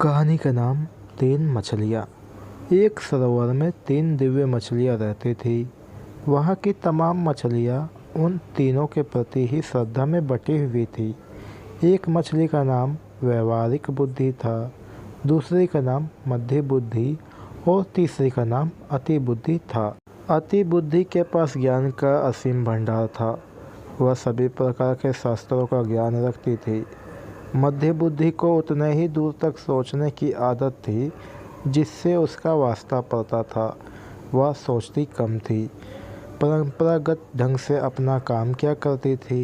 कहानी का नाम 3 मछलियाँ। एक सरोवर में 3 दिव्य मछलियाँ रहती थी। वहाँ की तमाम मछलियाँ उन तीनों के प्रति ही श्रद्धा में बटी हुई थी। एक मछली का नाम व्यवहारिक बुद्धि था, दूसरी का नाम मध्य बुद्धि और तीसरी का नाम अति बुद्धि था। अति बुद्धि के पास ज्ञान का असीम भंडार था। वह सभी प्रकार के शास्त्रों का ज्ञान रखती थी। मध्य बुद्धि को उतने ही दूर तक सोचने की आदत थी जिससे उसका वास्ता पड़ता था। वह सोचती कम थी, परंपरागत ढंग से अपना काम किया करती थी।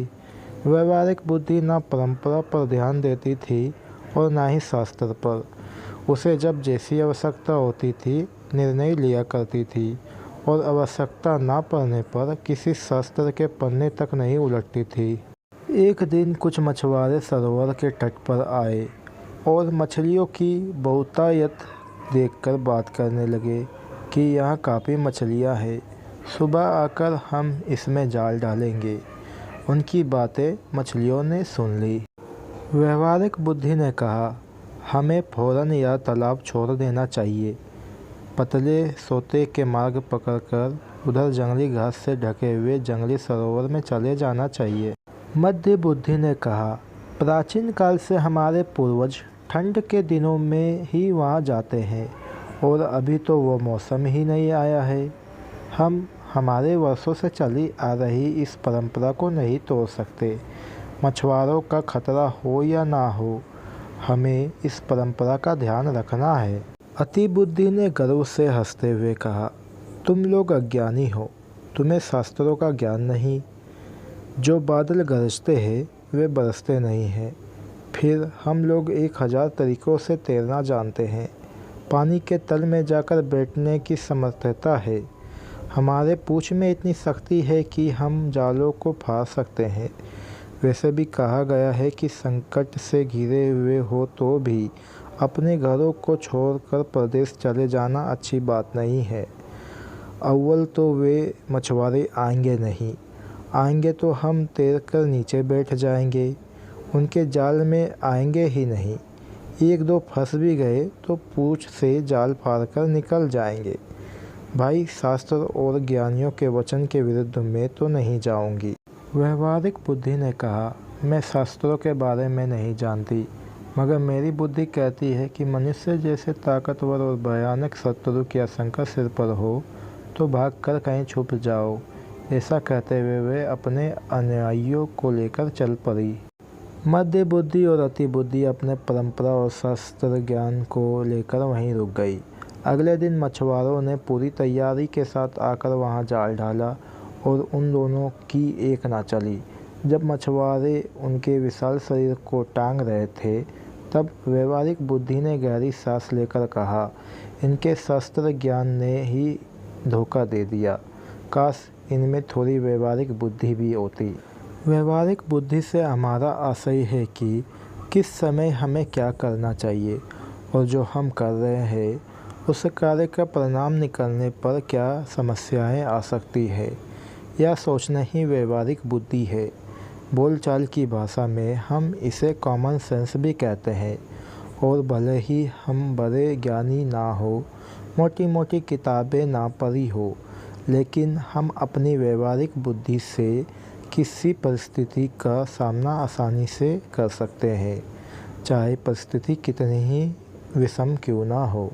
व्यवहारिक बुद्धि ना परंपरा पर ध्यान देती थी और ना ही शास्त्र पर। उसे जब जैसी आवश्यकता होती थी निर्णय लिया करती थी और आवश्यकता ना पड़ने पर किसी शास्त्र के पन्ने तक नहीं उलटती थी। एक दिन कुछ मछुआरे सरोवर के तट पर आए और मछलियों की बहुतायत देखकर बात करने लगे कि यहाँ काफ़ी मछलियाँ हैं, सुबह आकर हम इसमें जाल डालेंगे। उनकी बातें मछलियों ने सुन ली। व्यवहारिक बुद्धि ने कहा, हमें फौरन यह तालाब छोड़ देना चाहिए। पतले सोते के मार्ग पकड़कर उधर जंगली घास से ढके हुए जंगली सरोवर में चले जाना चाहिए। मध्य बुद्धि ने कहा, प्राचीन काल से हमारे पूर्वज ठंड के दिनों में ही वहाँ जाते हैं और अभी तो वो मौसम ही नहीं आया है। हम हमारे वर्षों से चली आ रही इस परंपरा को नहीं तोड़ सकते। मछुआरों का खतरा हो या ना हो, हमें इस परंपरा का ध्यान रखना है। अति बुद्धि ने गर्व से हंसते हुए कहा, तुम लोग अज्ञानी हो, तुम्हें शास्त्रों का ज्ञान नहीं। जो बादल गरजते हैं वे बरसते नहीं हैं। फिर हम लोग 1000 तरीक़ों से तैरना जानते हैं। पानी के तल में जाकर बैठने की समर्थता है। हमारे पूँछ में इतनी शक्ति है कि हम जालों को फाड़ सकते हैं। वैसे भी कहा गया है कि संकट से घिरे हुए हो तो भी अपने घरों को छोड़कर परदेश चले जाना अच्छी बात नहीं है। अव्वल तो वे मछुआरे आएंगे नहीं, आएंगे तो हम तैरकर नीचे बैठ जाएंगे, उनके जाल में आएंगे ही नहीं। 1-2 फंस भी गए तो पूँछ से जाल फाड़कर निकल जाएंगे। भाई, शास्त्र और ज्ञानियों के वचन के विरुद्ध मैं तो नहीं जाऊंगी। व्यवहारिक बुद्धि ने कहा, मैं शास्त्रों के बारे में नहीं जानती, मगर मेरी बुद्धि कहती है कि मनुष्य जैसे ताकतवर और भयानक शत्रु की आशंका सिर पर हो तो भागकर कहीं छुप जाओ। ऐसा कहते हुए वे अपने अनुयायियों को लेकर चल पड़ी। मध्य बुद्धि और अति बुद्धि अपने परंपरा और शास्त्र ज्ञान को लेकर वहीं रुक गई। अगले दिन मछुआरों ने पूरी तैयारी के साथ आकर वहां जाल डाला और उन दोनों की एक ना चली। जब मछुआरे उनके विशाल शरीर को टांग रहे थे तब व्यवहारिक बुद्धि ने गहरी सांस लेकर कहा, इनके शास्त्र ज्ञान ने ही धोखा दे दिया। काश इनमें थोड़ी व्यवहारिक बुद्धि भी होती। व्यवहारिक बुद्धि से हमारा आशय है कि किस समय हमें क्या करना चाहिए और जो हम कर रहे हैं उस कार्य का परिणाम निकलने पर क्या समस्याएं आ सकती है। यह सोचना ही व्यवहारिक बुद्धि है। बोलचाल की भाषा में हम इसे कॉमन सेंस भी कहते हैं। और भले ही हम बड़े ज्ञानी ना हो, मोटी मोटी किताबें ना पढ़ी हो, लेकिन हम अपनी व्यवहारिक बुद्धि से किसी परिस्थिति का सामना आसानी से कर सकते हैं, चाहे परिस्थिति कितनी ही विषम क्यों ना हो।